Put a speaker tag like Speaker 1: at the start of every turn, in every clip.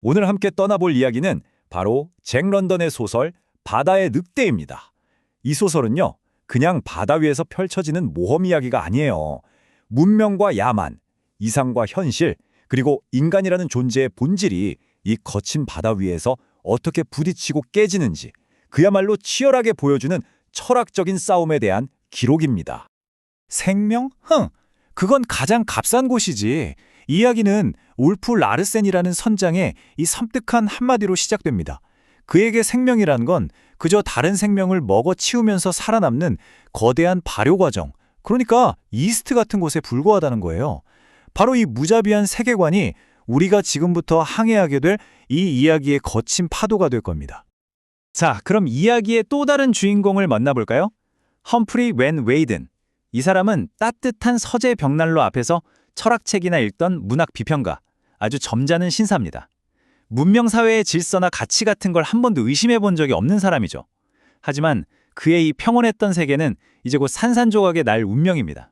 Speaker 1: 오늘 함께 떠나볼 이야기는 바로 잭 런던의 소설 바다의 늑대입니다. 이 소설은요, 그냥 바다 위에서 펼쳐지는 모험 이야기가 아니에요. 문명과 야만, 이상과 현실, 그리고 인간이라는 존재의 본질이 이 거친 바다 위에서 어떻게 부딪히고 깨지는지 그야말로 치열하게 보여주는 철학적인 싸움에 대한 기록입니다.
Speaker 2: 생명? 그건 가장 값싼 곳이지. 이야기는 울프 라르센이라는 선장의 이 섬뜩한 한마디로 시작됩니다. 그에게 생명이란 건 그저 다른 생명을 먹어치우면서 살아남는 거대한 발효 과정, 그러니까 이스트 같은 곳에 불과하다는 거예요. 바로 이 무자비한 세계관이 우리가 지금부터 항해하게 될 이 이야기의 거친 파도가 될 겁니다. 자, 그럼 이야기의 또 다른 주인공을 만나볼까요? 험프리 웬 웨이든. 이 사람은 따뜻한 서재 벽난로 앞에서 철학책이나 읽던 문학 비평가, 아주 점잖은 신사입니다. 문명사회의 질서나 가치 같은 걸 한 번도 의심해 본 적이 없는 사람이죠. 하지만 그의 이 평온했던 세계는 이제 곧 산산조각의 날 운명입니다.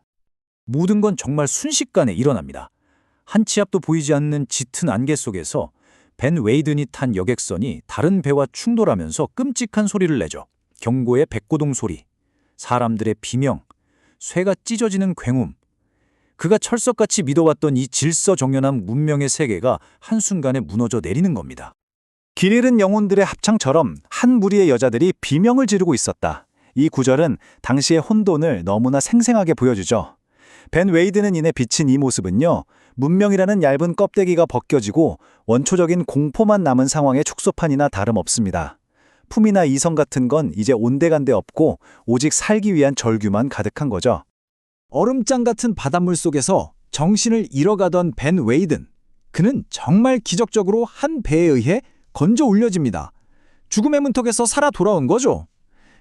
Speaker 3: 모든 건 정말 순식간에 일어납니다. 한 치 앞도 보이지 않는 짙은 안개 속에서 벤 웨이든이 탄 여객선이 다른 배와 충돌하면서 끔찍한 소리를 내죠. 경고의 백고동 소리, 사람들의 비명, 쇠가 찢어지는 굉음. 그가 철석같이 믿어왔던 이 질서정연한 문명의 세계가 한순간에 무너져 내리는 겁니다.
Speaker 2: 길 잃은 영혼들의 합창처럼 한 무리의 여자들이 비명을 지르고 있었다. 이 구절은 당시의 혼돈을 너무나 생생하게 보여주죠. 벤 웨이드는 이내 비친 이 모습은요, 문명이라는 얇은 껍데기가 벗겨지고 원초적인 공포만 남은 상황의 축소판이나 다름없습니다. 품이나 이성 같은 건 이제 온데간데 없고 오직 살기 위한 절규만 가득한 거죠. 얼음장 같은 바닷물 속에서 정신을 잃어가던 벤 웨이든. 그는 정말 기적적으로 한 배에 의해 건져 올려집니다. 죽음의 문턱에서 살아 돌아온 거죠.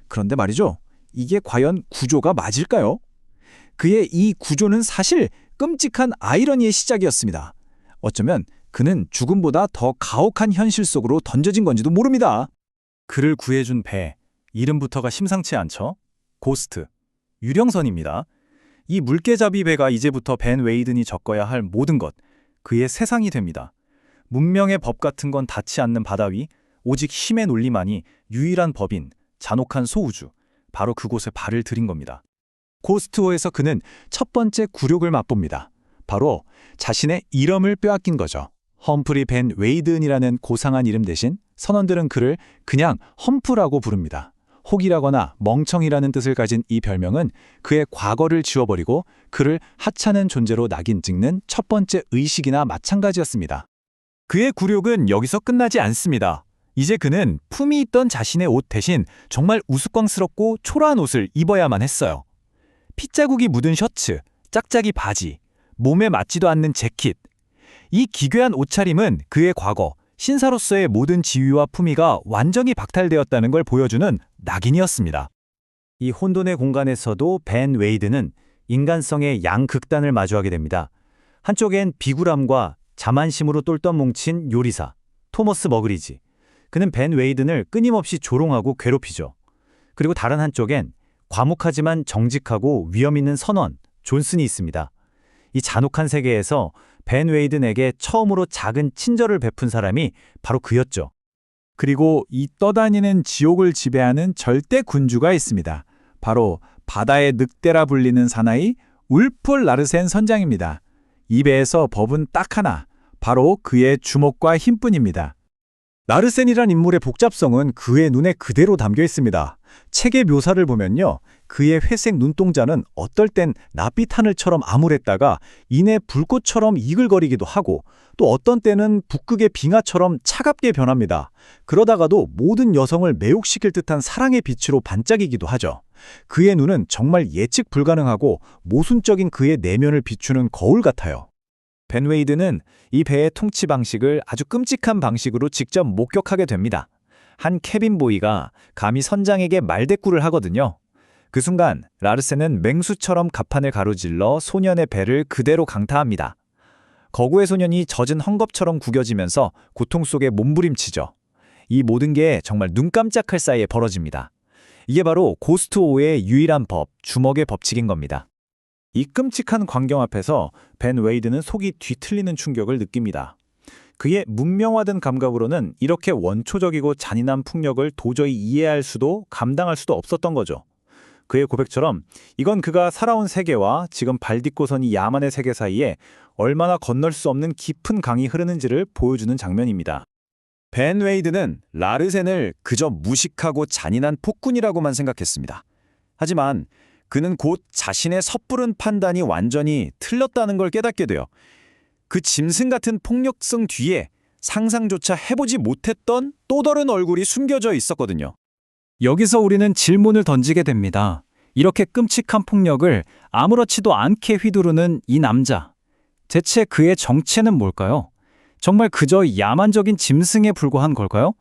Speaker 2: 그런데 말이죠, 이게 과연 구조가 맞을까요? 그의 이 구조는 사실 끔찍한 아이러니의 시작이었습니다. 어쩌면 그는 죽음보다 더 가혹한 현실 속으로 던져진 건지도 모릅니다.
Speaker 3: 그를 구해준 배, 이름부터가 심상치 않죠? 고스트, 유령선입니다. 이 물개잡이 배가 이제부터 벤 웨이든이 겪어야 할 모든 것, 그의 세상이 됩니다. 문명의 법 같은 건 닿지 않는 바다 위, 오직 힘의 논리만이 유일한 법인 잔혹한 소우주, 바로 그곳에 발을 들인 겁니다.
Speaker 2: 고스트호에서 그는 첫 번째 굴욕을 맛봅니다. 바로 자신의 이름을 빼앗긴 거죠. 험프리 벤 웨이든이라는 고상한 이름 대신 선원들은 그를 그냥 험프라고 부릅니다. 혹이라거나 멍청이라는 뜻을 가진 이 별명은 그의 과거를 지워버리고 그를 하찮은 존재로 낙인 찍는 첫 번째 의식이나 마찬가지였습니다. 그의 굴욕은 여기서 끝나지 않습니다. 이제 그는 품이 있던 자신의 옷 대신 정말 우스꽝스럽고 초라한 옷을 입어야만 했어요. 핏자국이 묻은 셔츠, 짝짝이 바지, 몸에 맞지도 않는 재킷. 이 기괴한 옷차림은 그의 과거, 신사로서의 모든 지위와 품위가 완전히 박탈되었다는 걸 보여주는 낙인이었습니다. 이 혼돈의 공간에서도 벤 웨이드는 인간성의 양극단을 마주하게 됩니다. 한쪽엔 비굴함과 자만심으로 똘똘 뭉친 요리사, 토머스 머그리지. 그는 벤 웨이든을 끊임없이 조롱하고 괴롭히죠. 그리고 다른 한쪽엔 과묵하지만 정직하고 위험 있는 선원, 존슨이 있습니다. 이 잔혹한 세계에서 벤 웨이든에게 처음으로 작은 친절을 베푼 사람이 바로 그였죠. 그리고 이 떠다니는 지옥을 지배하는 절대 군주가 있습니다. 바로 바다의 늑대라 불리는 사나이 울프 라르센 선장입니다. 이 배에서 법은 딱 하나, 바로 그의 주먹과 힘뿐입니다. 라르센이란 인물의 복잡성은 그의 눈에 그대로 담겨 있습니다. 책의 묘사를 보면요, 그의 회색 눈동자는 어떨 땐 낯빛 하늘처럼 암울했다가 이내 불꽃처럼 이글거리기도 하고 또 어떤 때는 북극의 빙하처럼 차갑게 변합니다. 그러다가도 모든 여성을 매혹시킬 듯한 사랑의 빛으로 반짝이기도 하죠. 그의 눈은 정말 예측 불가능하고 모순적인 그의 내면을 비추는 거울 같아요. 벤 웨이드는 이 배의 통치 방식을 아주 끔찍한 방식으로 직접 목격하게 됩니다. 한 캐빈 보이가 감히 선장에게 말대꾸를 하거든요. 그 순간 라르센은 맹수처럼 갑판을 가로질러 소년의 배를 그대로 강타합니다. 거구의 소년이 젖은 헝겊처럼 구겨지면서 고통 속에 몸부림치죠. 이 모든 게 정말 눈 깜짝할 사이에 벌어집니다. 이게 바로 고스트호의 유일한 법, 주먹의 법칙인 겁니다. 이 끔찍한 광경 앞에서 벤 웨이드는 속이 뒤틀리는 충격을 느낍니다.
Speaker 3: 그의 문명화된 감각으로는 이렇게 원초적이고 잔인한 폭력을 도저히 이해할 수도 감당할 수도 없었던 거죠. 그의 고백처럼 이건 그가 살아온 세계와 지금 발 딛고 선 이 야만의 세계 사이에 얼마나 건널 수 없는 깊은 강이 흐르는지를 보여주는 장면입니다.
Speaker 1: 벤 웨이드는 라르센을 그저 무식하고 잔인한 폭군이라고만 생각했습니다. 하지만 그는 곧 자신의 섣부른 판단이 완전히 틀렸다는 걸 깨닫게 돼요. 그 짐승 같은 폭력성 뒤에 상상조차 해보지 못했던 또 다른 얼굴이 숨겨져 있었거든요.
Speaker 2: 여기서 우리는 질문을 던지게 됩니다. 이렇게 끔찍한 폭력을 아무렇지도 않게 휘두르는 이 남자. 대체 그의 정체는 뭘까요? 정말 그저 야만적인 짐승에 불과한 걸까요?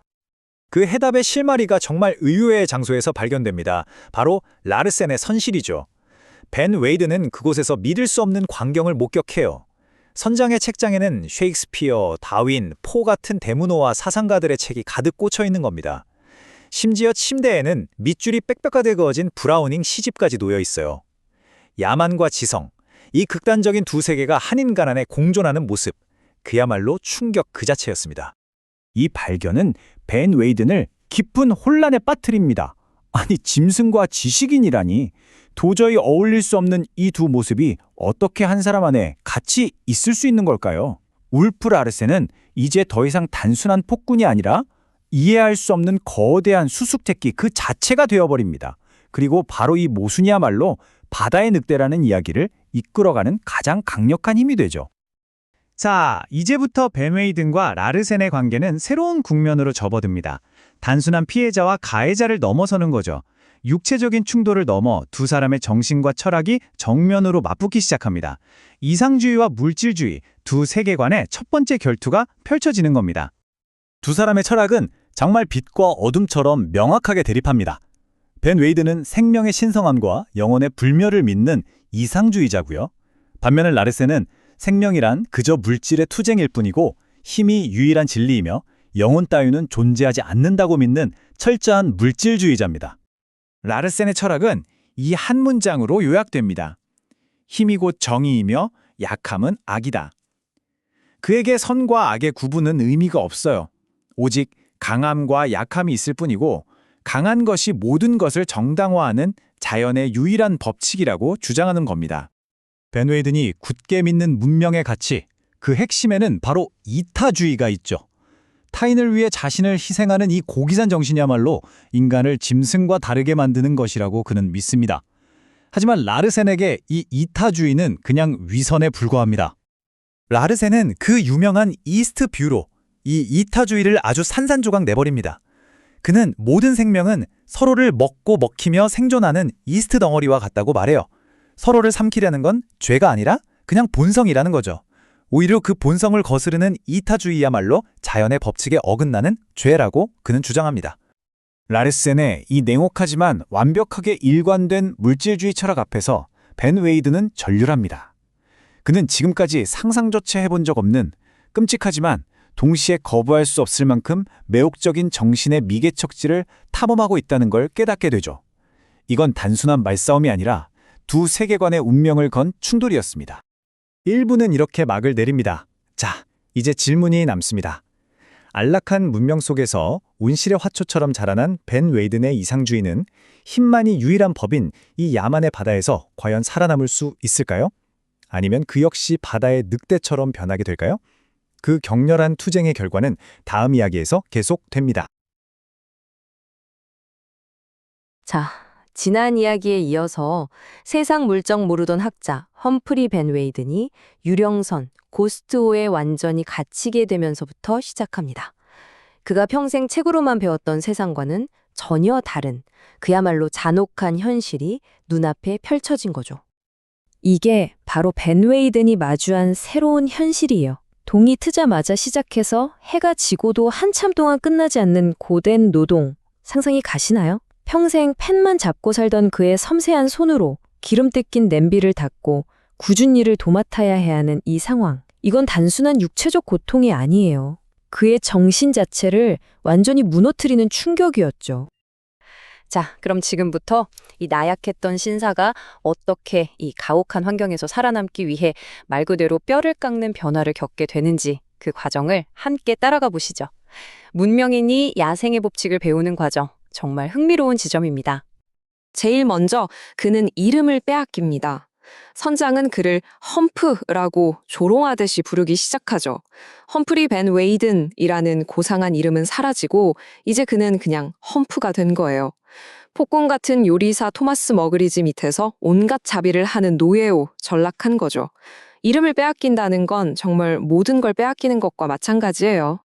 Speaker 3: 그 해답의 실마리가 정말 의외의 장소에서 발견됩니다. 바로 라르센의 선실이죠. 벤 웨이드는 그곳에서 믿을 수 없는 광경을 목격해요. 선장의 책장에는 셰익스피어, 다윈, 포 같은 대문호와 사상가들의 책이 가득 꽂혀 있는 겁니다. 심지어 침대에는 밑줄이 빽빽하게 그어진 브라우닝 시집까지 놓여 있어요. 야만과 지성, 이 극단적인 두 세계가 한 인간 안에 공존하는 모습, 그야말로 충격 그 자체였습니다.
Speaker 2: 이 발견은 벤 웨이든을 깊은 혼란에 빠뜨립니다. 아니, 짐승과 지식인이라니. 도저히 어울릴 수 없는 이 두 모습이 어떻게 한 사람 안에 같이 있을 수 있는 걸까요? 울프 라르센은 이제 더 이상 단순한 폭군이 아니라 이해할 수 없는 거대한 수수께끼 그 자체가 되어버립니다. 그리고 바로 이 모순이야말로 바다의 늑대라는 이야기를 이끌어가는 가장 강력한 힘이 되죠.
Speaker 4: 자, 이제부터 벤 웨이든과 라르센의 관계는 새로운 국면으로 접어듭니다. 단순한 피해자와 가해자를 넘어서는 거죠. 육체적인 충돌을 넘어 두 사람의 정신과 철학이 정면으로 맞붙기 시작합니다. 이상주의와 물질주의, 두 세계관의 첫 번째 결투가 펼쳐지는 겁니다.
Speaker 2: 두 사람의 철학은 정말 빛과 어둠처럼 명확하게 대립합니다. 벤 웨이드는 생명의 신성함과 영혼의 불멸을 믿는 이상주의자고요. 반면에 라르센은 생명이란 그저 물질의 투쟁일 뿐이고 힘이 유일한 진리이며 영혼 따위는 존재하지 않는다고 믿는 철저한 물질주의자입니다.
Speaker 4: 라르센의 철학은 이 한 문장으로 요약됩니다. 힘이 곧 정의이며 약함은 악이다. 그에게 선과 악의 구분은 의미가 없어요. 오직 강함과 약함이 있을 뿐이고 강한 것이 모든 것을 정당화하는 자연의 유일한 법칙이라고 주장하는 겁니다.
Speaker 2: 벤 웨이든이 굳게 믿는 문명의 가치, 그 핵심에는 바로 이타주의가 있죠. 타인을 위해 자신을 희생하는 이 고귀산 정신이야말로 인간을 짐승과 다르게 만드는 것이라고 그는 믿습니다. 하지만 라르센에게 이 이타주의는 그냥 위선에 불과합니다.
Speaker 3: 라르센은 그 유명한 이스트 뷰로 이 이타주의를 아주 산산조각 내버립니다. 그는 모든 생명은 서로를 먹고 먹히며 생존하는 이스트 덩어리와 같다고 말해요. 서로를 삼키려는 건 죄가 아니라 그냥 본성이라는 거죠. 오히려 그 본성을 거스르는 이타주의야말로 자연의 법칙에 어긋나는 죄라고 그는 주장합니다.
Speaker 2: 라르센의 이 냉혹하지만 완벽하게 일관된 물질주의 철학 앞에서 벤 웨이드는 전율합니다. 그는 지금까지 상상조차 해본 적 없는 끔찍하지만 동시에 거부할 수 없을 만큼 매혹적인 정신의 미개척지를 탐험하고 있다는 걸 깨닫게 되죠. 이건 단순한 말싸움이 아니라 두 세계관의 운명을 건 충돌이었습니다.
Speaker 3: 1부는 이렇게 막을 내립니다. 자, 이제 질문이 남습니다. 안락한 문명 속에서 온실의 화초처럼 자라난 벤 웨이든의 이상주의는 힘만이 유일한 법인 이 야만의 바다에서 과연 살아남을 수 있을까요? 아니면 그 역시 바다의 늑대처럼 변하게 될까요? 그 격렬한 투쟁의 결과는 다음 이야기에서 계속됩니다.
Speaker 5: 자, 지난 이야기에 이어서 세상 물정 모르던 학자 험프리 벤 웨이든이 유령선, 고스트호에 완전히 갇히게 되면서부터 시작합니다. 그가 평생 책으로만 배웠던 세상과는 전혀 다른 그야말로 잔혹한 현실이 눈앞에 펼쳐진 거죠. 이게 바로 벤 웨이든이 마주한 새로운 현실이에요. 동이 트자마자 시작해서 해가 지고도 한참 동안 끝나지 않는 고된 노동, 상상이 가시나요? 평생 펜만 잡고 살던 그의 섬세한 손으로 기름때 낀 냄비를 닦고 굳은 일을 도맡아야 해야 하는 이 상황. 이건 단순한 육체적 고통이 아니에요. 그의 정신 자체를 완전히 무너뜨리는 충격이었죠. 자, 그럼 지금부터 이 나약했던 신사가 어떻게 이 가혹한 환경에서 살아남기 위해 말 그대로 뼈를 깎는 변화를 겪게 되는지 그 과정을 함께 따라가 보시죠. 문명인이 야생의 법칙을 배우는 과정, 정말 흥미로운 지점입니다. 제일 먼저 그는 이름을 빼앗깁니다. 선장은 그를 험프라고 조롱하듯이 부르기 시작하죠. 험프리 벤 웨이든이라는 고상한 이름은 사라지고 이제 그는 그냥 험프가 된 거예요. 폭군 같은 요리사 토마스 머그리지 밑에서 온갖 자비를 하는 노예로 전락한 거죠. 이름을 빼앗긴다는 건 정말 모든 걸 빼앗기는 것과 마찬가지예요.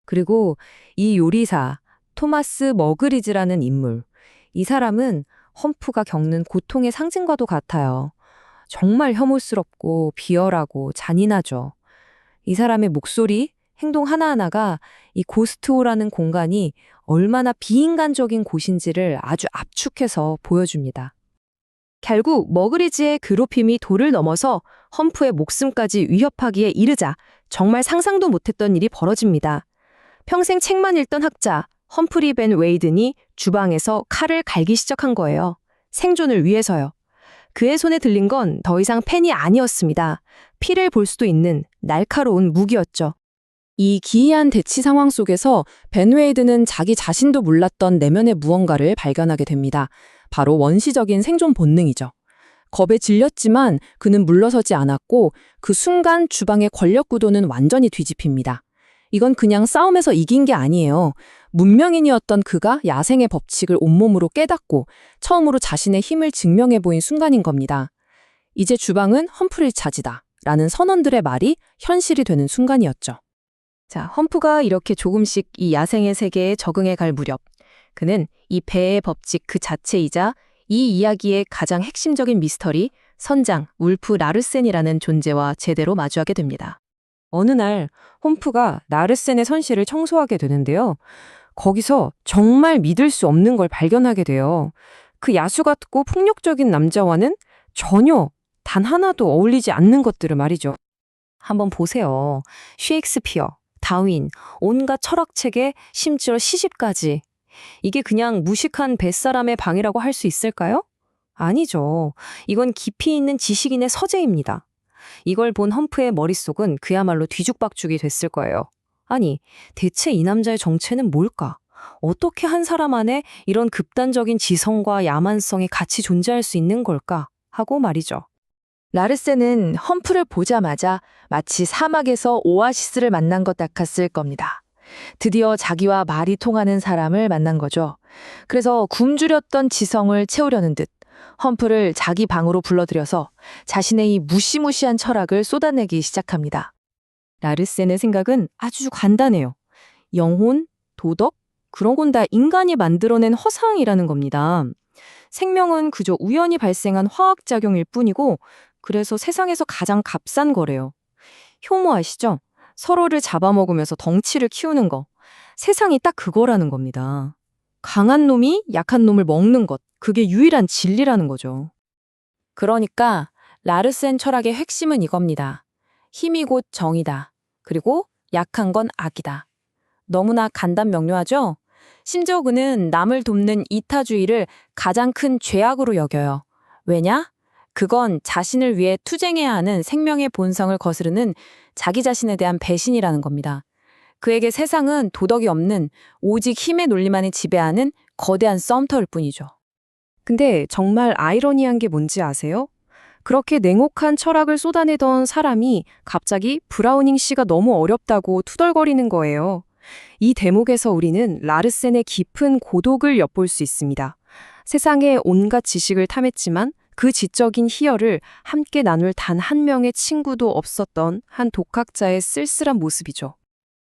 Speaker 5: 그리고 이 요리사 토마스 머그리즈라는 인물, 이 사람은 험프가 겪는 고통의 상징과도 같아요. 정말 혐오스럽고 비열하고 잔인하죠. 이 사람의 목소리, 행동 하나하나가 이 고스트호라는 공간이 얼마나 비인간적인 곳인지를 아주 압축해서 보여줍니다. 결국 머그리지의 괴롭힘이 도를 넘어서 험프의 목숨까지 위협하기에 이르자 정말 상상도 못했던 일이 벌어집니다. 평생 책만 읽던 학자 험프리 벤 웨이든이 주방에서 칼을 갈기 시작한 거예요. 생존을 위해서요. 그의 손에 들린 건 더 이상 펜이 아니었습니다. 피를 볼 수도 있는 날카로운 무기였죠. 이 기이한 대치 상황 속에서 벤 웨이드는 자기 자신도 몰랐던 내면의 무언가를 발견하게 됩니다. 바로 원시적인 생존 본능이죠. 겁에 질렸지만 그는 물러서지 않았고 그 순간 주방의 권력 구도는 완전히 뒤집힙니다. 이건 그냥 싸움에서 이긴 게 아니에요. 문명인이었던 그가 야생의 법칙을 온몸으로 깨닫고 처음으로 자신의 힘을 증명해 보인 순간인 겁니다. 이제 주방은 험프릴 차지다 라는 선원들의 말이 현실이 되는 순간이었죠. 자, 험프가 이렇게 조금씩 이 야생의 세계에 적응해 갈 무렵, 그는 이 배의 법칙 그 자체이자 이 이야기의 가장 핵심적인 미스터리, 선장 울프 라르센이라는 존재와 제대로 마주하게 됩니다. 어느 날 험프가 라르센의 선실을 청소하게 되는데요. 거기서 정말 믿을 수 없는 걸 발견하게 돼요. 그 야수 같고 폭력적인 남자와는 전혀 단 하나도 어울리지 않는 것들을 말이죠. 한번 보세요. 셰익스피어, 다윈, 온갖 철학책에 심지어 시집까지. 이게 그냥 무식한 뱃사람의 방이라고 할 수 있을까요? 아니죠. 이건 깊이 있는 지식인의 서재입니다. 이걸 본 험프의 머릿속은 그야말로 뒤죽박죽이 됐을 거예요. 아니, 대체 이 남자의 정체는 뭘까? 어떻게 한 사람 안에 이런 극단적인 지성과 야만성이 같이 존재할 수 있는 걸까? 하고 말이죠. 라르센은 험프를 보자마자 마치 사막에서 오아시스를 만난 것 같았을 겁니다. 드디어 자기와 말이 통하는 사람을 만난 거죠. 그래서 굶주렸던 지성을 채우려는 듯 험프를 자기 방으로 불러들여서 자신의 이 무시무시한 철학을 쏟아내기 시작합니다. 라르센의 생각은 아주 간단해요. 영혼, 도덕, 그런 건 다 인간이 만들어낸 허상이라는 겁니다. 생명은 그저 우연히 발생한 화학작용일 뿐이고 그래서 세상에서 가장 값싼 거래요. 효모 아시죠? 서로를 잡아먹으면서 덩치를 키우는 거. 세상이 딱 그거라는 겁니다. 강한 놈이 약한 놈을 먹는 것. 그게 유일한 진리라는 거죠. 그러니까 라르센 철학의 핵심은 이겁니다. 힘이 곧 정이다. 그리고 약한 건 악이다. 너무나 간단명료하죠? 심지어 그는 남을 돕는 이타주의를 가장 큰 죄악으로 여겨요. 왜냐? 그건 자신을 위해 투쟁해야 하는 생명의 본성을 거스르는 자기 자신에 대한 배신이라는 겁니다. 그에게 세상은 도덕이 없는 오직 힘의 논리만이 지배하는 거대한 썸터일 뿐이죠. 근데 정말 아이러니한 게 뭔지 아세요? 그렇게 냉혹한 철학을 쏟아내던 사람이 갑자기 브라우닝 씨가 너무 어렵다고 투덜거리는 거예요. 이 대목에서 우리는 라르센의 깊은 고독을 엿볼 수 있습니다. 세상의 온갖 지식을 탐했지만 그 지적인 희열을 함께 나눌 단 한 명의 친구도 없었던 한 독학자의 쓸쓸한 모습이죠.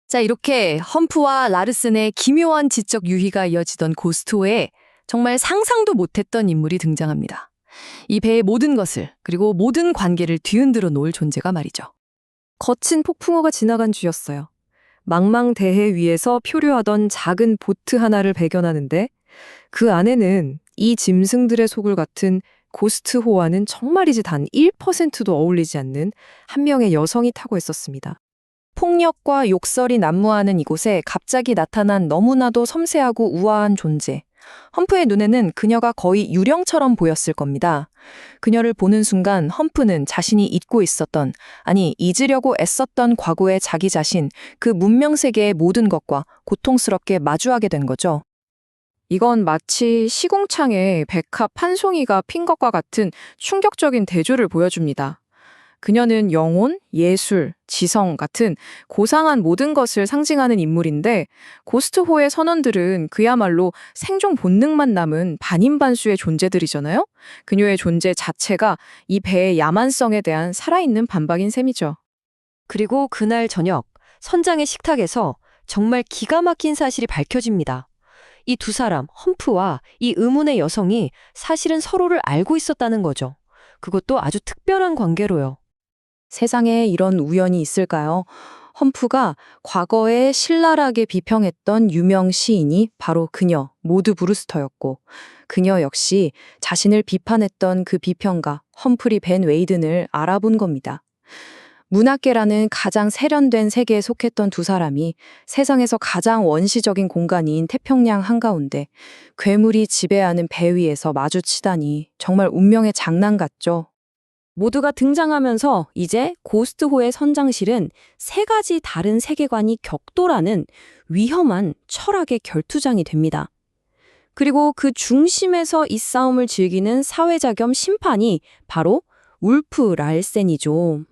Speaker 5: 자, 이렇게 험프와 라르센의 기묘한 지적 유희가 이어지던 고스트호에 정말 상상도 못했던 인물이 등장합니다. 이 배의 모든 것을 그리고 모든 관계를 뒤흔들어 놓을 존재가 말이죠. 거친 폭풍우가 지나간 주였어요. 망망대해 위에서 표류하던 작은 보트 하나를 발견하는데 그 안에는 이 짐승들의 소굴 같은 고스트호와는 정말이지 단 1%도 어울리지 않는 한 명의 여성이 타고 있었습니다. 폭력과 욕설이 난무하는 이곳에 갑자기 나타난 너무나도 섬세하고 우아한 존재,
Speaker 6: 험프의 눈에는 그녀가 거의 유령처럼 보였을 겁니다. 그녀를 보는 순간 험프는 자신이 잊고 있었던, 아니 잊으려고 애썼던 과거의 자기 자신, 그 문명 세계의 모든 것과 고통스럽게 마주하게 된 거죠. 이건 마치 시궁창에 백합 한 송이가 핀 것과 같은 충격적인 대조를 보여줍니다. 그녀는 영혼, 예술, 지성 같은 고상한 모든 것을 상징하는 인물인데 고스트호의 선원들은 그야말로 생존 본능만 남은 반인반수의 존재들이잖아요? 그녀의 존재 자체가 이 배의 야만성에 대한 살아있는 반박인 셈이죠.
Speaker 5: 그리고 그날 저녁 선장의 식탁에서 정말 기가 막힌 사실이 밝혀집니다. 이 두 사람, 험프와 이 의문의 여성이 사실은 서로를 알고 있었다는 거죠. 그것도 아주 특별한 관계로요.
Speaker 6: 세상에 이런 우연이 있을까요? 험프가 과거에 신랄하게 비평했던 유명 시인이 바로 그녀, 모드 브루스터였고, 그녀 역시 자신을 비판했던 그 비평가 험프리 벤 웨이든을 알아본 겁니다. 문학계라는 가장 세련된 세계에 속했던 두 사람이 세상에서 가장 원시적인 공간인 태평양 한가운데 괴물이 지배하는 배 위에서 마주치다니 정말 운명의 장난 같죠.
Speaker 5: 모두가 등장하면서 이제 고스트호의 선장실은 세 가지 다른 세계관이 격돌하는 위험한 철학의 결투장이 됩니다. 그리고 그 중심에서 이 싸움을 즐기는 사회자 겸 심판이 바로 울프 랄센이죠.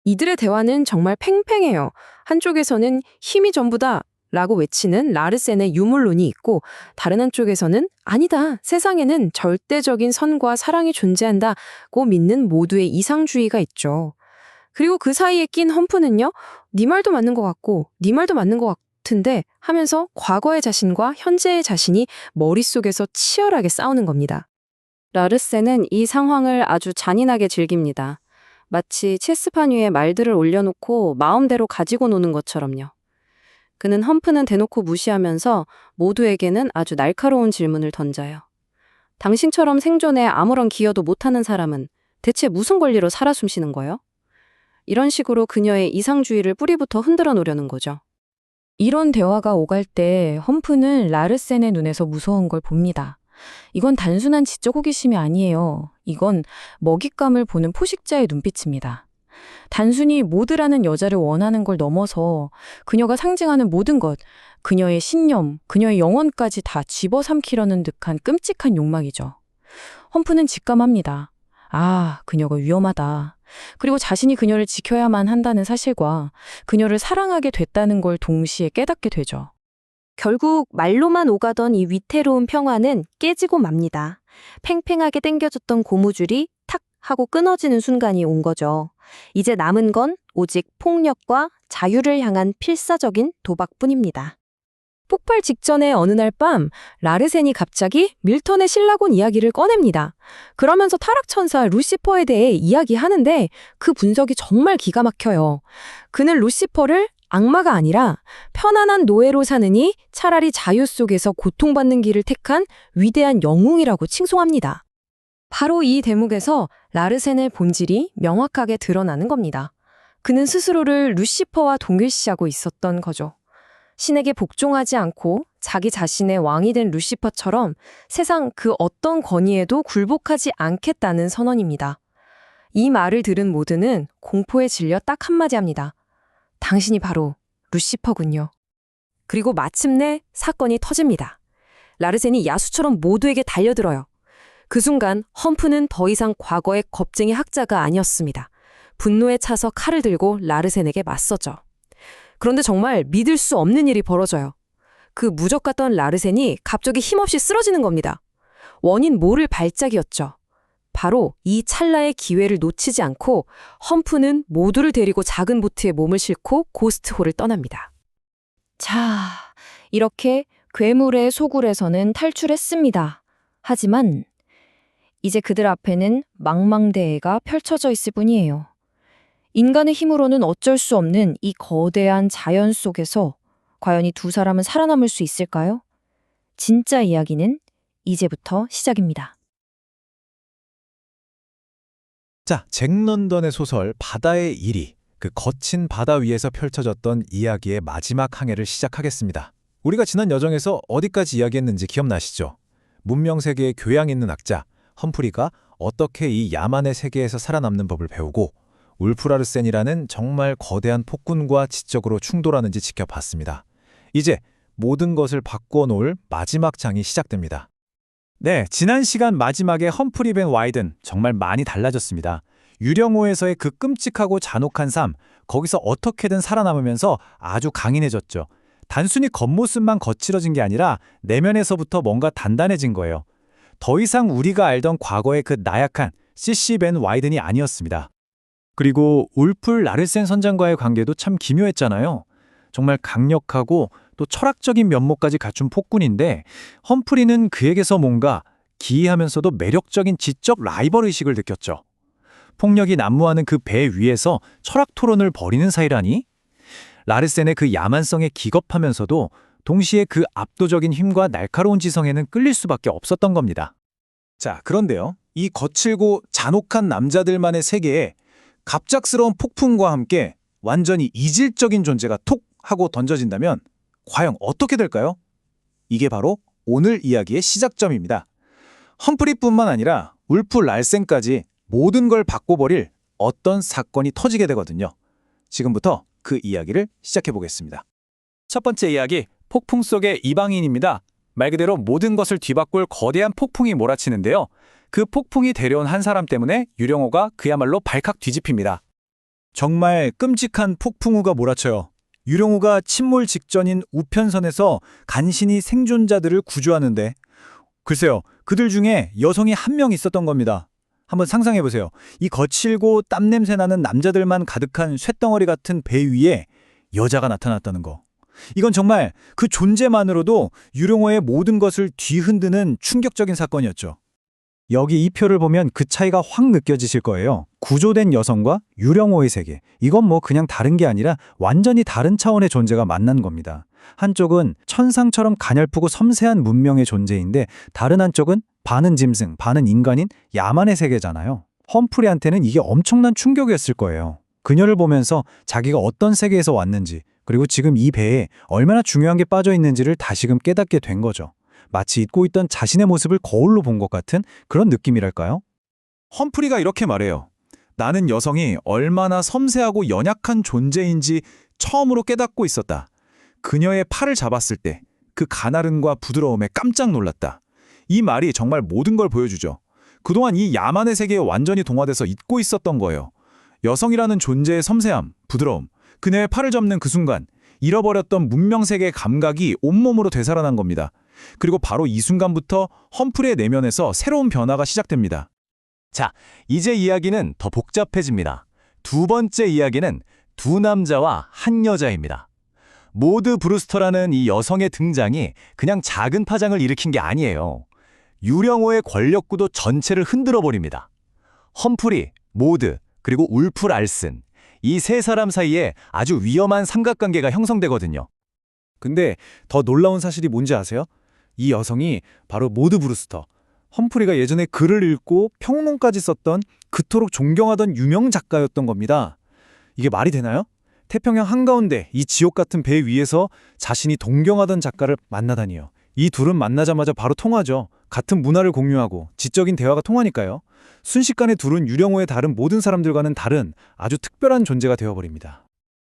Speaker 6: 이들의 대화는 정말 팽팽해요. 한쪽에서는 힘이 전부다 라고 외치는 라르센의 유물론이 있고 다른 한쪽에서는 아니다. 세상에는 절대적인 선과 사랑이 존재한다고 믿는 모두의 이상주의가 있죠. 그리고 그 사이에 낀 험프는요. 네 말도 맞는 것 같고 네 말도 맞는 것 같은데 하면서 과거의 자신과 현재의 자신이 머릿속에서 치열하게 싸우는 겁니다.
Speaker 5: 라르센은 이 상황을 아주 잔인하게 즐깁니다. 마치 체스판 위에 말들을 올려놓고 마음대로 가지고 노는 것처럼요. 그는 험프는 대놓고 무시하면서 모두에게는 아주 날카로운 질문을 던져요. 당신처럼 생존에 아무런 기여도 못하는 사람은 대체 무슨 권리로 살아 숨쉬는 거예요? 이런 식으로 그녀의 이상주의를 뿌리부터 흔들어 놓으려는 거죠.
Speaker 6: 이런 대화가 오갈 때 험프는 라르센의 눈에서 무서운 걸 봅니다. 이건 단순한 지적 호기심이 아니에요. 이건 먹잇감을 보는 포식자의 눈빛입니다. 단순히 모드라는 여자를 원하는 걸 넘어서 그녀가 상징하는 모든 것, 그녀의 신념, 그녀의 영혼까지 다 집어삼키려는 듯한 끔찍한 욕망이죠. 험프는 직감합니다. 아, 그녀가 위험하다. 그리고 자신이 그녀를 지켜야만 한다는 사실과 그녀를 사랑하게 됐다는 걸 동시에 깨닫게 되죠.
Speaker 5: 결국 말로만 오가던 이 위태로운 평화는 깨지고 맙니다. 팽팽하게 당겨졌던 고무줄이 탁 하고 끊어지는 순간이 온 거죠. 이제 남은 건 오직 폭력과 자유를 향한 필사적인 도박뿐입니다. 폭발 직전의 어느 날 밤 라르센이 갑자기 밀턴의 신라곤 이야기를 꺼냅니다. 그러면서 타락천사 루시퍼에 대해 이야기하는데 그 분석이 정말 기가 막혀요. 그는 루시퍼를 악마가 아니라 편안한 노예로 사느니 차라리 자유 속에서 고통받는 길을 택한 위대한 영웅이라고 칭송합니다. 바로 이 대목에서 라르센의 본질이 명확하게 드러나는 겁니다. 그는 스스로를 루시퍼와 동일시하고 있었던 거죠. 신에게 복종하지 않고 자기 자신의 왕이 된 루시퍼처럼 세상 그 어떤 권위에도 굴복하지 않겠다는 선언입니다. 이 말을 들은 모두는 공포에 질려 딱 한마디 합니다. 당신이 바로 루시퍼군요. 그리고 마침내 사건이 터집니다. 라르센이 야수처럼 모두에게 달려들어요. 그 순간 험프는 더 이상 과거의 겁쟁이 학자가 아니었습니다. 분노에 차서 칼을 들고 라르센에게 맞서죠. 그런데 정말 믿을 수 없는 일이 벌어져요. 그 무적 같던 라르센이 갑자기 힘없이 쓰러지는 겁니다. 원인 모를 발작이었죠. 바로 이 찰나의 기회를 놓치지 않고 험프는 모두를 데리고 작은 보트에 몸을 싣고 고스트홀을 떠납니다.
Speaker 6: 자, 이렇게 괴물의 소굴에서는 탈출했습니다. 하지만 이제 그들 앞에는 망망대해가 펼쳐져 있을 뿐이에요. 인간의 힘으로는 어쩔 수 없는 이 거대한 자연 속에서 과연 이 두 사람은 살아남을 수 있을까요? 진짜 이야기는 이제부터 시작입니다.
Speaker 2: 자, 잭 런던의 소설 바다의 일이 그 거친 바다 위에서 펼쳐졌던 이야기의 마지막 항해를 시작하겠습니다. 우리가 지난 여정에서 어디까지 이야기했는지 기억나시죠? 문명 세계의 교양 있는 학자 험프리가 어떻게 이 야만의 세계에서 살아남는 법을 배우고 울프라르센이라는 정말 거대한 폭군과 지적으로 충돌하는지 지켜봤습니다. 이제 모든 것을 바꿔 놓을 마지막 장이 시작됩니다.
Speaker 4: 네, 지난 시간 마지막에 험프리 벤 와이든 정말 많이 달라졌습니다. 유령호에서의 그 끔찍하고 잔혹한 삶, 거기서 어떻게든 살아남으면서 아주 강인해졌죠. 단순히 겉모습만 거칠어진 게 아니라 내면에서부터 뭔가 단단해진 거예요. 더 이상 우리가 알던 과거의 그 나약한 CC 벤 와이든이 아니었습니다. 그리고 울프 라르센 선장과의 관계도 참 기묘했잖아요. 정말 강력하고 또 철학적인 면모까지 갖춘 폭군인데 험프리는 그에게서 뭔가 기이하면서도 매력적인 지적 라이벌 의식을 느꼈죠. 폭력이 난무하는 그 배 위에서 철학 토론을 벌이는 사이라니? 라르센의 그 야만성에 기겁하면서도 동시에 그 압도적인 힘과 날카로운 지성에는 끌릴 수밖에 없었던 겁니다.
Speaker 3: 자, 그런데요. 이 거칠고 잔혹한 남자들만의 세계에 갑작스러운 폭풍과 함께 완전히 이질적인 존재가 톡 하고 던져진다면 과연 어떻게 될까요? 이게 바로 오늘 이야기의 시작점입니다. 험프리뿐만 아니라 울프 랄센까지 모든 걸 바꿔버릴 어떤 사건이 터지게 되거든요. 지금부터 그 이야기를 시작해 보겠습니다.
Speaker 4: 첫 번째 이야기, 폭풍 속의 이방인입니다. 말 그대로 모든 것을 뒤바꿀 거대한 폭풍이 몰아치는데요. 그 폭풍이 데려온 한 사람 때문에 유령호가 그야말로 발칵 뒤집힙니다. 정말 끔찍한 폭풍우가 몰아쳐요. 유령호가 침몰 직전인 우편선에서 간신히 생존자들을 구조하는데 글쎄요, 그들 중에 여성이 한 명 있었던 겁니다. 한번 상상해보세요. 이 거칠고 땀냄새 나는 남자들만 가득한 쇳덩어리 같은 배 위에 여자가 나타났다는 거. 이건 정말 그 존재만으로도 유령호의 모든 것을 뒤흔드는 충격적인 사건이었죠. 여기 이 표를 보면 그 차이가 확 느껴지실 거예요. 구조된 여성과 유령호의 세계. 이건 뭐 그냥 다른 게 아니라 완전히 다른 차원의 존재가 만난 겁니다. 한쪽은 천상처럼 가냘프고 섬세한 문명의 존재인데 다른 한쪽은 반은 짐승, 반은 인간인 야만의 세계잖아요. 험프리한테는 이게 엄청난 충격이었을 거예요. 그녀를 보면서 자기가 어떤 세계에서 왔는지, 그리고 지금 이 배에 얼마나 중요한 게 빠져 있는지를 다시금 깨닫게 된 거죠. 마치 잊고 있던 자신의 모습을 거울로 본 것 같은 그런 느낌이랄까요?
Speaker 3: 험프리가 이렇게 말해요. 나는 여성이 얼마나 섬세하고 연약한 존재인지 처음으로 깨닫고 있었다. 그녀의 팔을 잡았을 때 그 가나름과 부드러움에 깜짝 놀랐다. 이 말이 정말 모든 걸 보여주죠. 그동안 이 야만의 세계에 완전히 동화돼서 잊고 있었던 거예요. 여성이라는 존재의 섬세함, 부드러움, 그녀의 팔을 잡는 그 순간 잃어버렸던 문명세계의 감각이 온몸으로 되살아난 겁니다. 그리고 바로 이 순간부터 험프리의 내면에서 새로운 변화가 시작됩니다.
Speaker 2: 자, 이제 이야기는 더 복잡해집니다. 두 번째 이야기는 두 남자와 한 여자입니다. 모드 브루스터라는 이 여성의 등장이 그냥 작은 파장을 일으킨 게 아니에요. 유령호의 권력구도 전체를 흔들어 버립니다. 험프리, 모드, 그리고 울프 랄슨. 이 세 사람 사이에 아주 위험한 삼각관계가 형성되거든요.
Speaker 4: 근데 더 놀라운 사실이 뭔지 아세요? 이 여성이 바로 모드 브루스터. 험프리가 예전에 글을 읽고 평론까지 썼던 그토록 존경하던 유명 작가였던 겁니다. 이게 말이 되나요? 태평양 한가운데 이 지옥 같은 배 위에서 자신이 동경하던 작가를 만나다니요. 이 둘은 만나자마자 바로 통하죠. 같은 문화를 공유하고 지적인 대화가 통하니까요. 순식간에 둘은 유령호의 다른 모든 사람들과는 다른 아주 특별한 존재가 되어버립니다.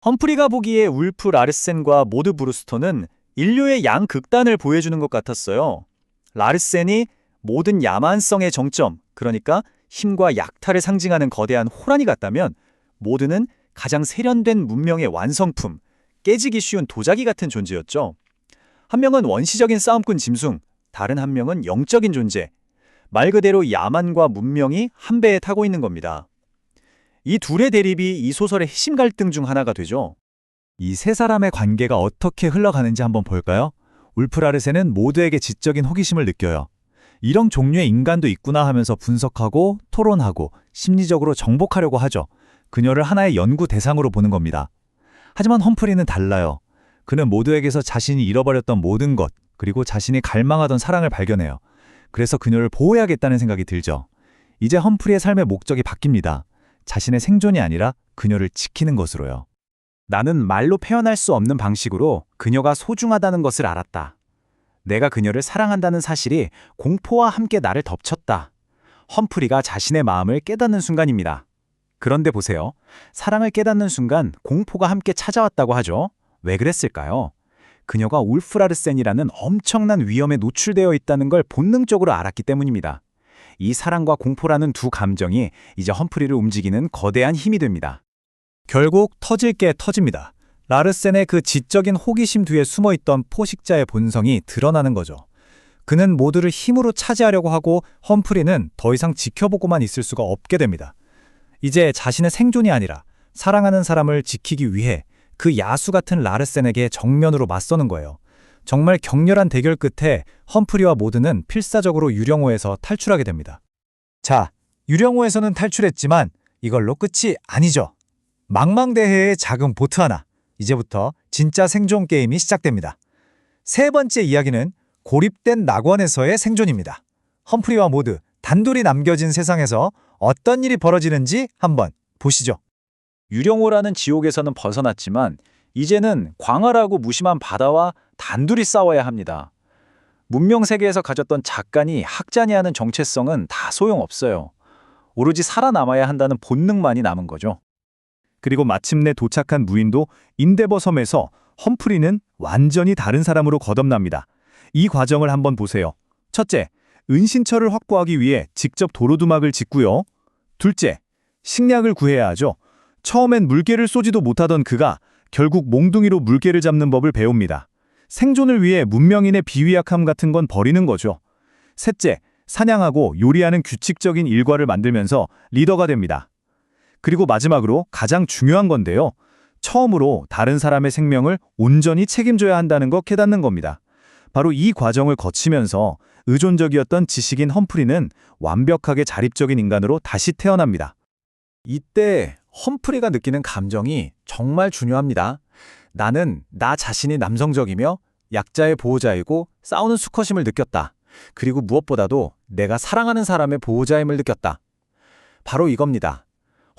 Speaker 4: 험프리가 보기에 울프 라르센과 모드 브루스터는 인류의 양극단을 보여주는 것 같았어요. 라르센이 모든 야만성의 정점, 그러니까 힘과 약탈을 상징하는 거대한 호랑이 같다면 모드는 가장 세련된 문명의 완성품, 깨지기 쉬운 도자기 같은 존재였죠. 한 명은 원시적인 싸움꾼 짐승, 다른 한 명은 영적인 존재. 말 그대로 야만과 문명이 한 배에 타고 있는 겁니다. 이 둘의 대립이 이 소설의 핵심 갈등 중 하나가 되죠. 이 세 사람의 관계가 어떻게 흘러가는지 한번 볼까요? 울프 라르센은 모두에게 지적인 호기심을 느껴요. 이런 종류의 인간도 있구나 하면서 분석하고 토론하고 심리적으로 정복하려고 하죠. 그녀를 하나의 연구 대상으로 보는 겁니다. 하지만 험프리는 달라요. 그는 모두에게서 자신이 잃어버렸던 모든 것, 그리고 자신이 갈망하던 사랑을 발견해요. 그래서 그녀를 보호해야겠다는 생각이 들죠. 이제 험프리의 삶의 목적이 바뀝니다. 자신의 생존이 아니라 그녀를 지키는 것으로요. 나는 말로 표현할 수 없는 방식으로 그녀가 소중하다는 것을 알았다.
Speaker 2: 내가 그녀를 사랑한다는 사실이 공포와 함께 나를 덮쳤다. 험프리가 자신의 마음을 깨닫는 순간입니다. 그런데 보세요. 사랑을 깨닫는 순간 공포가 함께 찾아왔다고 하죠. 왜 그랬을까요? 그녀가 울프라르센이라는 엄청난 위험에 노출되어 있다는 걸 본능적으로 알았기 때문입니다. 이 사랑과 공포라는 두 감정이 이제 험프리를 움직이는 거대한 힘이 됩니다.
Speaker 4: 결국 터질 게 터집니다. 라르센의 그 지적인 호기심 뒤에 숨어있던 포식자의 본성이 드러나는 거죠. 그는 모두를 힘으로 차지하려고 하고 험프리는 더 이상 지켜보고만 있을 수가 없게 됩니다. 이제 자신의 생존이 아니라 사랑하는 사람을 지키기 위해 그 야수 같은 라르센에게 정면으로 맞서는 거예요. 정말 격렬한 대결 끝에 험프리와 모드는 필사적으로 유령호에서 탈출하게 됩니다. 자, 유령호에서는 탈출했지만 이걸로 끝이 아니죠. 망망대해의 작은 보트 하나. 이제부터 진짜 생존 게임이 시작됩니다. 세 번째 이야기는 고립된 낙원에서의 생존입니다. 험프리와 모드, 단둘이 남겨진 세상에서 어떤 일이 벌어지는지 한번 보시죠.
Speaker 2: 유령호라는 지옥에서는 벗어났지만 이제는 광활하고 무심한 바다와 단둘이 싸워야 합니다. 문명 세계에서 가졌던 작가니 학자니 하는 정체성은 다 소용없어요. 오로지 살아남아야 한다는 본능만이 남은 거죠.
Speaker 4: 그리고 마침내 도착한 무인도 인데버 섬에서 험프리는 완전히 다른 사람으로 거듭납니다. 이 과정을 한번 보세요. 첫째, 은신처를 확보하기 위해 직접 도로두막을 짓고요. 둘째, 식량을 구해야 하죠. 처음엔 물개를 쏘지도 못하던 그가 결국 몽둥이로 물개를 잡는 법을 배웁니다. 생존을 위해 문명인의 비위약함 같은 건 버리는 거죠. 셋째, 사냥하고 요리하는 규칙적인 일과를 만들면서 리더가 됩니다. 그리고 마지막으로 가장 중요한 건데요. 처음으로 다른 사람의 생명을 온전히 책임져야 한다는 거 깨닫는 겁니다. 바로 이 과정을 거치면서 의존적이었던 지식인 험프리는 완벽하게 자립적인 인간으로 다시 태어납니다. 이때 험프리가 느끼는 감정이 정말 중요합니다. 나는 나 자신이 남성적이며 약자의 보호자이고 싸우는 수컷임을 느꼈다. 그리고 무엇보다도 내가 사랑하는 사람의 보호자임을 느꼈다. 바로 이겁니다.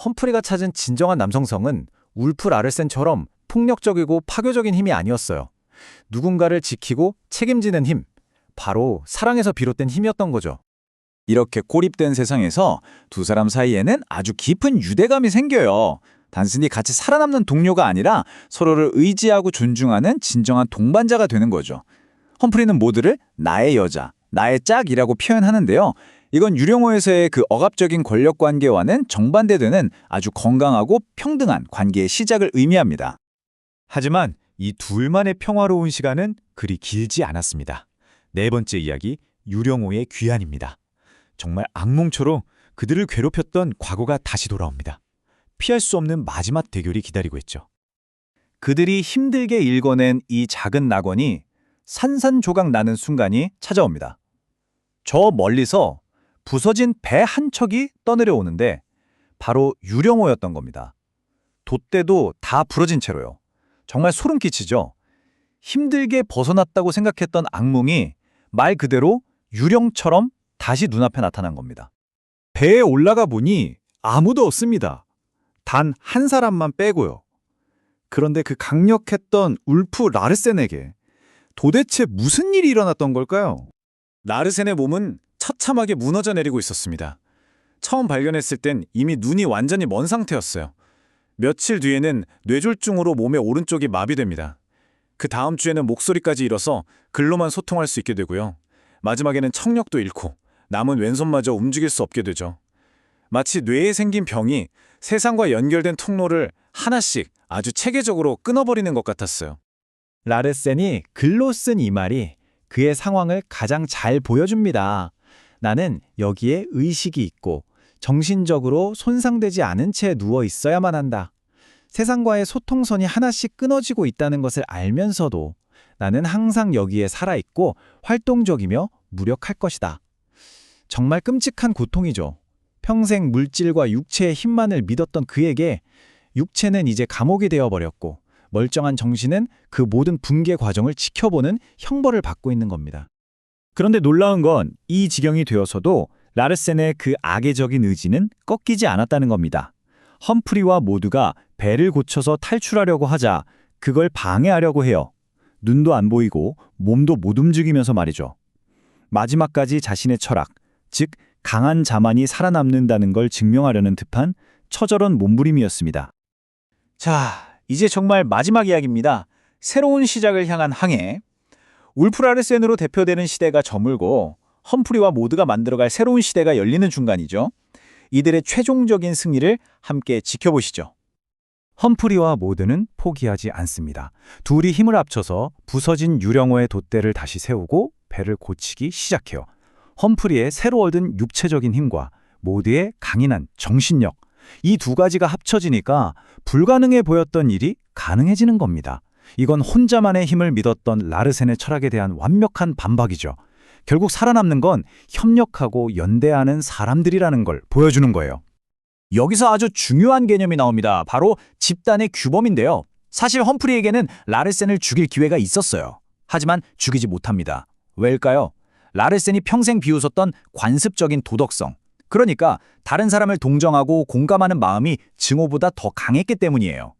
Speaker 4: 험프리가 찾은 진정한 남성성은 울프라르센처럼 폭력적이고 파괴적인 힘이 아니었어요. 누군가를 지키고 책임지는 힘, 바로 사랑에서 비롯된 힘이었던 거죠.
Speaker 2: 이렇게 고립된 세상에서 두 사람 사이에는 아주 깊은 유대감이 생겨요. 단순히 같이 살아남는 동료가 아니라 서로를 의지하고 존중하는 진정한 동반자가 되는 거죠. 험프리는 모두를 나의 여자, 나의 짝이라고 표현하는데요. 이건 유령호에서의 그 억압적인 권력 관계와는 정반대되는 아주 건강하고 평등한 관계의 시작을 의미합니다.
Speaker 4: 하지만 이 둘만의 평화로운 시간은 그리 길지 않았습니다. 네 번째 이야기, 유령호의 귀환입니다. 정말 악몽처럼 그들을 괴롭혔던 과거가 다시 돌아옵니다. 피할 수 없는 마지막 대결이 기다리고 있죠. 그들이 힘들게 일궈낸 이 작은 낙원이 산산조각 나는 순간이 찾아옵니다. 저 멀리서 부서진 배 한 척이 떠내려오는데 바로 유령호였던 겁니다. 돛대도 다 부러진 채로요. 정말 소름 끼치죠? 힘들게 벗어났다고 생각했던 악몽이 말 그대로 유령처럼 다시 눈앞에 나타난 겁니다. 배에 올라가 보니 아무도 없습니다. 단 한 사람만 빼고요. 그런데 그 강력했던 울프 라르센에게 도대체 무슨 일이 일어났던 걸까요? 라르센의 몸은 처참하게 무너져 내리고 있었습니다. 처음 발견했을 땐 이미 눈이 완전히 먼 상태였어요. 며칠 뒤에는 뇌졸중으로 몸의 오른쪽이 마비됩니다. 그 다음 주에는 목소리까지 잃어서 글로만 소통할 수 있게 되고요. 마지막에는 청력도 잃고 남은 왼손마저 움직일 수 없게 되죠. 마치 뇌에 생긴 병이 세상과 연결된 통로를 하나씩 아주 체계적으로 끊어버리는 것 같았어요. 라르센이 글로 쓴 이 말이 그의 상황을 가장 잘 보여줍니다. 나는 여기에 의식이 있고 정신적으로 손상되지 않은 채 누워 있어야만 한다. 세상과의 소통선이 하나씩 끊어지고 있다는 것을 알면서도 나는 항상 여기에 살아있고 활동적이며 무력할 것이다. 정말 끔찍한 고통이죠. 평생 물질과 육체의 힘만을 믿었던 그에게 육체는 이제 감옥이 되어버렸고 멀쩡한 정신은 그 모든 붕괴 과정을 지켜보는 형벌을 받고 있는 겁니다. 그런데 놀라운 건 이 지경이 되어서도 라르센의 그 악의적인 의지는 꺾이지 않았다는 겁니다. 험프리와 모두가 배를 고쳐서 탈출하려고 하자 그걸 방해하려고 해요. 눈도 안 보이고 몸도 못 움직이면서 말이죠. 마지막까지 자신의 철학, 즉 강한 자만이 살아남는다는 걸 증명하려는 듯한 처절한 몸부림이었습니다. 자, 이제 정말 마지막 이야기입니다. 새로운 시작을 향한 항해. 울프라르센으로 대표되는 시대가 저물고 험프리와 모드가 만들어갈 새로운 시대가 열리는 중간이죠. 이들의 최종적인 승리를 함께 지켜보시죠.
Speaker 2: 험프리와 모드는 포기하지 않습니다. 둘이 힘을 합쳐서 부서진 유령호의 돛대를 다시 세우고 배를 고치기 시작해요. 험프리의 새로 얻은 육체적인 힘과 모드의 강인한 정신력, 이 두 가지가 합쳐지니까 불가능해 보였던 일이 가능해지는 겁니다. 이건 혼자만의 힘을 믿었던 라르센의 철학에 대한 완벽한 반박이죠. 결국 살아남는 건 협력하고 연대하는 사람들이라는 걸 보여주는 거예요.
Speaker 3: 여기서 아주 중요한 개념이 나옵니다. 바로 집단의 규범인데요. 사실 험프리에게는 라르센을 죽일 기회가 있었어요. 하지만 죽이지 못합니다. 왜일까요? 라르센이 평생 비웃었던 관습적인 도덕성. 그러니까 다른 사람을 동정하고 공감하는 마음이 증오보다 더 강했기 때문이에요.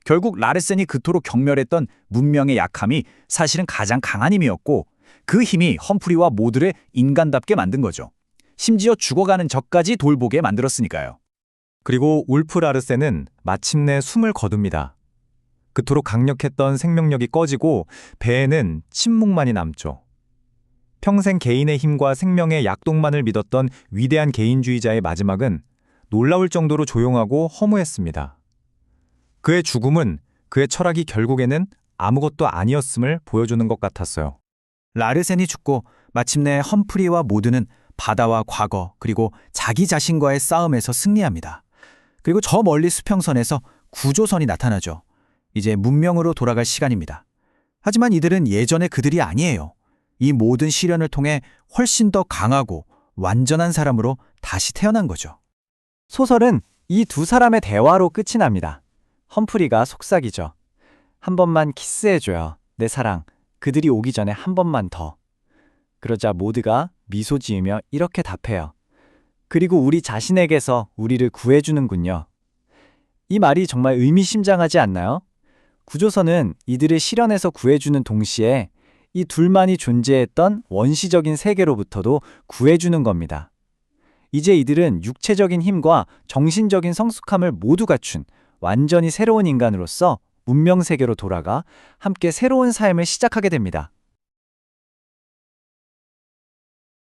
Speaker 3: 결국 라르센이 그토록 경멸했던 문명의 약함이 사실은 가장 강한 힘이었고 그 힘이 험프리와 모드를 인간답게 만든 거죠. 심지어 죽어가는 적까지 돌보게 만들었으니까요.
Speaker 2: 그리고 울프라르센은 마침내 숨을 거둡니다. 그토록 강력했던 생명력이 꺼지고 배에는 침묵만이 남죠. 평생 개인의 힘과 생명의 약동만을 믿었던 위대한 개인주의자의 마지막은 놀라울 정도로 조용하고 허무했습니다. 그의 죽음은 그의 철학이 결국에는 아무것도 아니었음을 보여주는 것 같았어요.
Speaker 4: 라르센이 죽고 마침내 험프리와 모드는 바다와 과거 그리고 자기 자신과의 싸움에서 승리합니다. 그리고 저 멀리 수평선에서 구조선이 나타나죠. 이제 문명으로 돌아갈 시간입니다. 하지만 이들은 예전의 그들이 아니에요. 이 모든 시련을 통해 훨씬 더 강하고 완전한 사람으로 다시 태어난 거죠.
Speaker 2: 소설은 이 두 사람의 대화로 끝이 납니다. 험프리가 속삭이죠. 한 번만 키스해줘요. 내 사랑. 그들이 오기 전에 한 번만 더. 그러자 모드가 미소 지으며 이렇게 답해요. 그리고 우리 자신에게서 우리를 구해주는군요. 이 말이 정말 의미심장하지 않나요? 구조선은 이들을 실현해서 구해주는 동시에 이 둘만이 존재했던 원시적인 세계로부터도 구해주는 겁니다. 이제 이들은 육체적인 힘과 정신적인 성숙함을 모두 갖춘 완전히 새로운 인간으로서 문명 세계로 돌아가 함께 새로운 삶을 시작하게 됩니다.